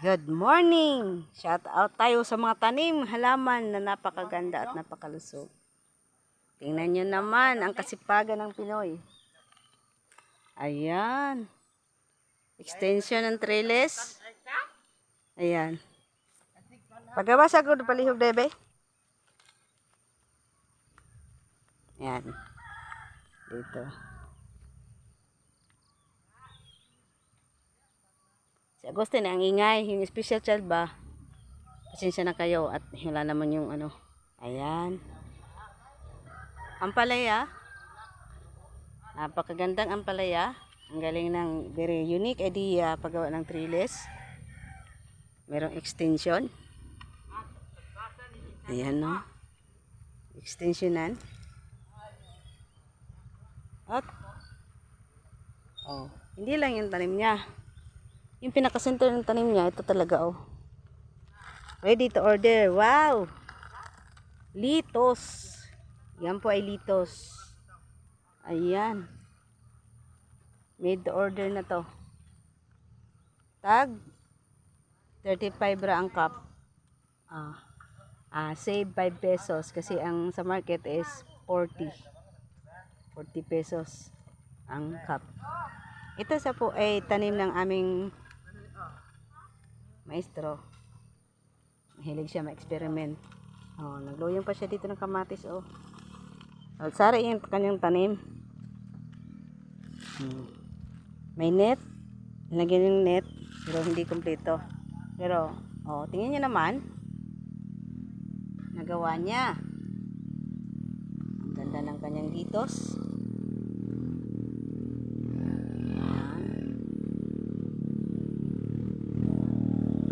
Good morning! Shout out tayo sa mga tanim, halaman na napakaganda at napakalusog. Tingnan nyo naman ang kasipagan ng Pinoy. Ayan. Extension ng trellis. Ayan. Pagawa sa good palihog, bebe. Ayan. Dito. Si Agustin ang ingay, yung special child ba? Pasensya na kayo at wala naman yung ano. Ayan. Ampalaya. Napakagandang ampalaya. Ang galing ng very unique idea paggawa ng trellis. Merong extension. Ayan no. Extensionan. At hindi lang yung tanim niya. Yung pinaka-center ng tanim niya, ito talaga oh. Ready to order. Wow! Litos. Yan po ay litos. Ayan. Made to order na to. Tag 35 ra ang cup. Save 5 pesos kasi ang sa market is 40 pesos ang cup. Ito sa po ay tanim ng aming maestro. Mahilig siya ma-experiment. Nagluyong pa siya dito ng kamatis oh. Sari yung kanyang tanim. May net. Nilagyan yung net pero hindi kumpleto. Pero tingnan niyo naman. Nagawa niya. Ang ganda ng kanyang litos.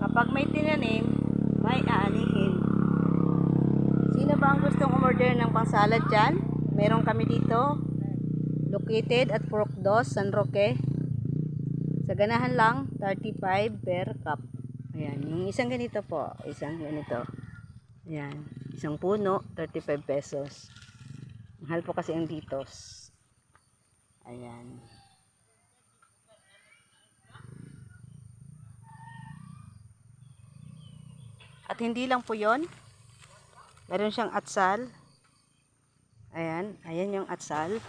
Kapag may tinanim, may aanihin. Sino ba ang gustong umorder ng pangsalad dyan? Meron kami dito. Located at Purok 2, San Roque. Sa ganahan lang, 35 per cup. Ayan, yung isang ganito po. Isang ganito. Ayan, isang puno, 35 pesos. Mahal po kasi ang litos. Ayan. At hindi lang po yon. Meron siyang atsal. Ayan. Ayan yung atsal.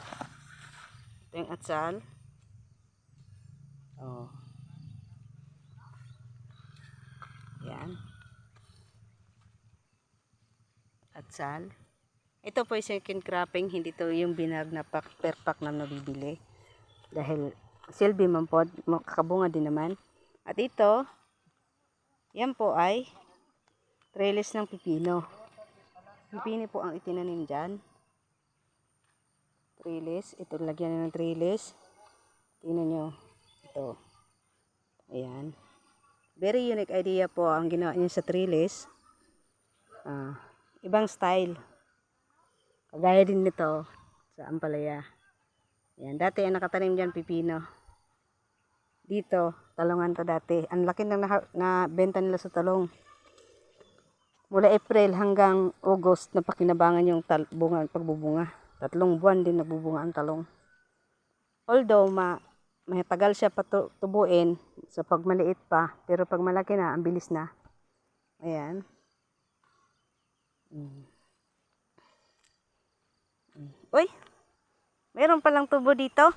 Ito yung atsal. Ayan. Atsal. Ito po yung second cropping. Hindi to yung binag na pack per pack na nabibili. Dahil silbi man po. Makakabunga din naman. At ito. Yan po ay trellis ng pipino. Pipino po ang itinanim dyan. Trellis. Ito lagyan ng trellis. Tingnan nyo. Ito. Ayan. Very unique idea po ang ginawa niya sa trellis. Ibang style. Kagaya din nito sa ampalaya. Ayan. Dati ang nakatanim dyan pipino. Dito. Talungan to dati. Ang laki na benta nila sa talong. Mula April hanggang August na pakinabangan yung pagbubunga. 3 buwan din nagbubunga ang talong. Although matagal siya patubuin sa pagmaliit pa, pero pag malaki na, ang bilis na. Ayan. Uy! Meron palang tubo dito.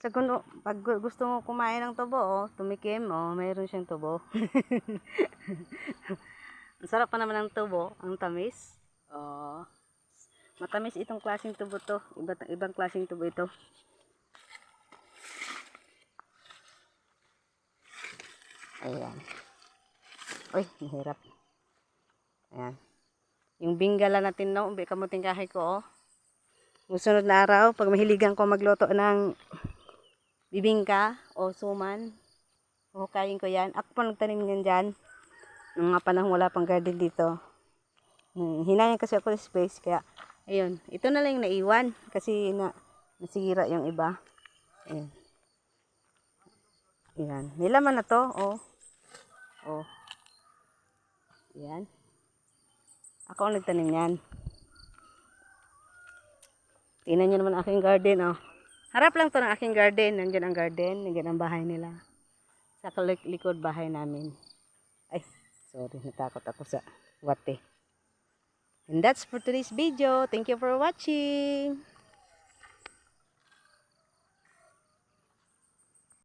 Pag gusto mo kumain ng tubo, tumikim, mayroon siyang tubo. Ang sarap pa naman ng tubo, ang tamis. Matamis itong klaseng tubo to. Ibang klaseng tubo ito. Ayan. Uy, mahirap. Ayan. Yung bingala natin no, umbi kamuting kahoy ko Musunod na araw, pag mahiligan ko magluto ng bibingka o suman, hukayin ko yan. Ako pa nagtanim yan dyan. Nung mga panahon wala pang garden dito. Hinayan kasi ako ng space, kaya ayun, ito na lang yung naiwan kasi nasira yung iba. Ayan. Ayan. Nilaman na to, Ayan. Ako ang nagtanim yan. Tingnan nyo naman aking garden, Harap lang to ng aking garden. Nandiyan ang garden, nandiyan ang bahay nila. Sa likod bahay namin. Ay, sorry, natakot ako sa wate. And that's for today's video. Thank you for watching.